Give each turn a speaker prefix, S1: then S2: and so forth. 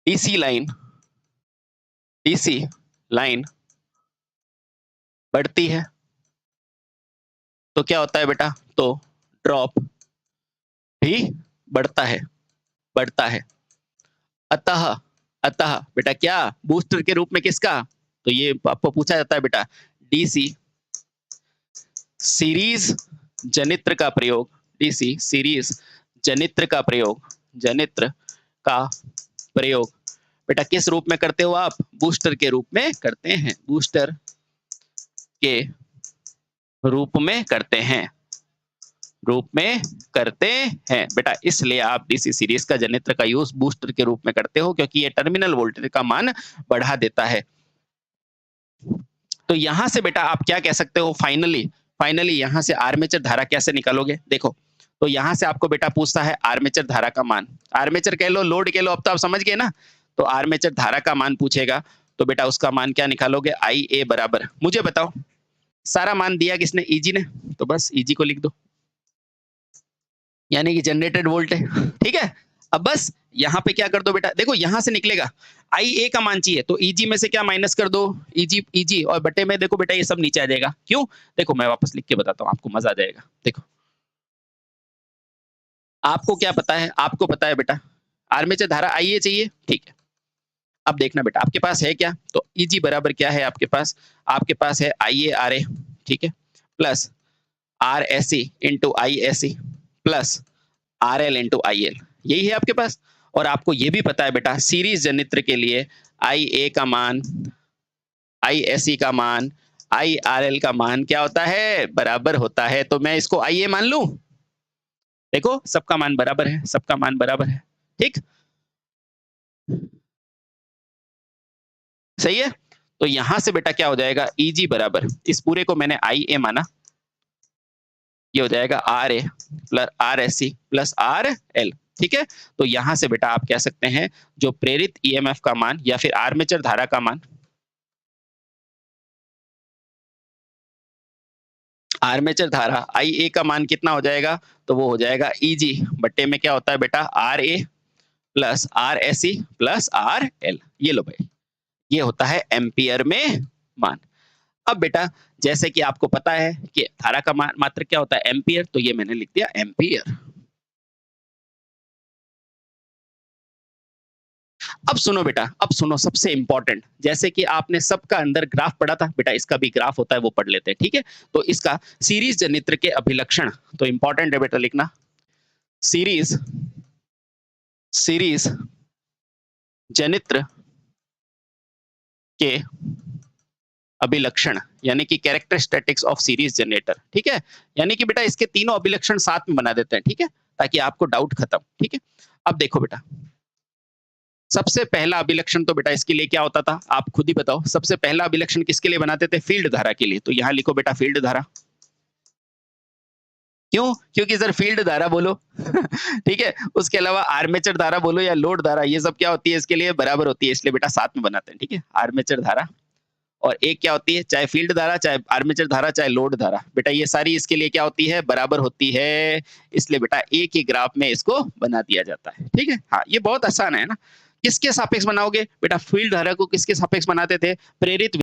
S1: DC line बढ़ती है तो क्या होता है बेटा, तो ड्रॉप भी बढ़ता है। अतः अतः बेटा क्या, बूस्टर के रूप में किसका, तो ये आपको पूछा जाता है बेटा, डीसी सीरीज जनित्र का प्रयोग, डीसी सीरीज जनित्र का प्रयोग बेटा किस रूप में करते हो आप, बूस्टर के रूप में करते हैं, बूस्टर के रूप में करते हैं बेटा। इसलिए आप डीसी सीरीज का जनित्र का यूज बूस्टर के रूप में करते हो क्योंकि ये टर्मिनल वोल्टेज का मान बढ़ा देता है। तो यहां से बेटा आप क्या कह सकते हो, फाइनली यहां से आर्मेचर धारा कैसे निकालोगे, देखो तो यहां से आपको बेटा पूछता है आर्मेचर धारा का मान, आर्मेचर कह लो लोड कह लो, अब तो आप समझ गए ना। तो आर्मेचर धारा का मान पूछेगा तो बेटा उसका मान क्या निकालोगे, आई ए बराबर, मुझे बताओ सारा मान दिया किसने, ईजी ने, तो बस ईजी को लिख दो, यानी कि जनरेटेड वोल्ट है, ठीक है। अब बस यहाँ पे क्या कर दो बेटा, देखो यहां से निकलेगा आई ए का मान चाहिए तो ईजी में से क्या माइनस कर दो, ईजी और बटे में देखो बेटा ये सब नीचे आ जाएगा, क्यों, देखो मैं वापस लिख के बताता हूँ आपको मजा आ जाएगा। देखो आपको क्या पता है, आपको पता है बेटा आर्मेचर धारा आई ए चाहिए, ठीक है। अब देखना बेटा आपके पास है क्या, तो ईजी बराबर क्या है आपके पास है आई ए आर ए, ठीक है, plus R S C into I S C plus R L into I L, यही है आपके पास। और आपको ये भी पता है बेटा सीरीज जनित्र के लिए आई ए का मान, आई एस सी का मान, आई आर एल का मान क्या होता है, बराबर होता है। तो मैं इसको आई ए मान लूं, देखो सबका मान बराबर है, ठीक, सही है। तो यहां से बेटा क्या हो जाएगा, ईजी बराबर, इस पूरे को मैंने आई ए माना, ये हो जाएगा R A plus R S C plus R L, ठीक है। तो यहां से बेटा आप कह सकते हैं जो प्रेरित ईएमएफ का मान या फिर आर्मेचर धारा का मान, आर्मेचर धारा आई ए का मान कितना हो जाएगा, तो वो हो जाएगा ईजी बट्टे में क्या होता है बेटा R A plus R S C plus R L, ये लो भाई, ये होता है एम्पियर में मान। अब बेटा जैसे कि आपको पता है कि धारा का मात्र क्या होता है, एम्पियर, तो ये मैंने लिख दिया एम्पियर। अब सुनो बेटा, अब सुनो सबसे इंपॉर्टेंट, जैसे कि आपने सबका अंदर ग्राफ पढ़ा था बेटा, इसका भी ग्राफ होता है वो पढ़ लेते हैं, ठीक है। तो इसका सीरीज जनित्र के अभिलक्षण, तो इंपॉर्टेंट है बेटा लिखना, सीरीज जनित्र के अभिलक्षण यानी कि कैरेक्टरिस्टिक्स ऑफ सीरीज जनरेटर, ठीक है। यानी कि बेटा इसके तीनों अभिलक्षण साथ में बना देते हैं, ठीक है, ताकि आपको डाउट खत्म, ठीक है। अब देखो बेटा सबसे पहला अभिलक्षण तो बेटा इसके लिए क्या होता था, आप खुद ही बताओ, सबसे पहला अभिलक्षण किसके लिए बनाते थे, फील्ड धारा के लिए। तो यहां लिखो बेटा फील्ड धारा, क्यों, क्योंकि सर फील्ड धारा बोलो ठीक है, उसके अलावा आर्मेचर धारा बोलो या लोड धारा, ये सब क्या होती है इसके लिए बराबर होती है, इसलिए बेटा साथ में बनाते हैं, ठीक है। आर्मेचर धारा और एक क्या होती है, चाहे फील्ड धारा चाहे आर्मेचर धारा चाहे लोड धारा, बेटा ये सारी इसके लिए क्या होती है, बराबर होती है, इसलिए बेटा एक ही ग्राफ में इसको बना दिया जाता है, ठीक है। हाँ ये बहुत आसान है ना। किसके सापेक्ष बनाओगे बेटा, फील्ड धारा को किसके सापेक्ष बनाते थे, प्रेरित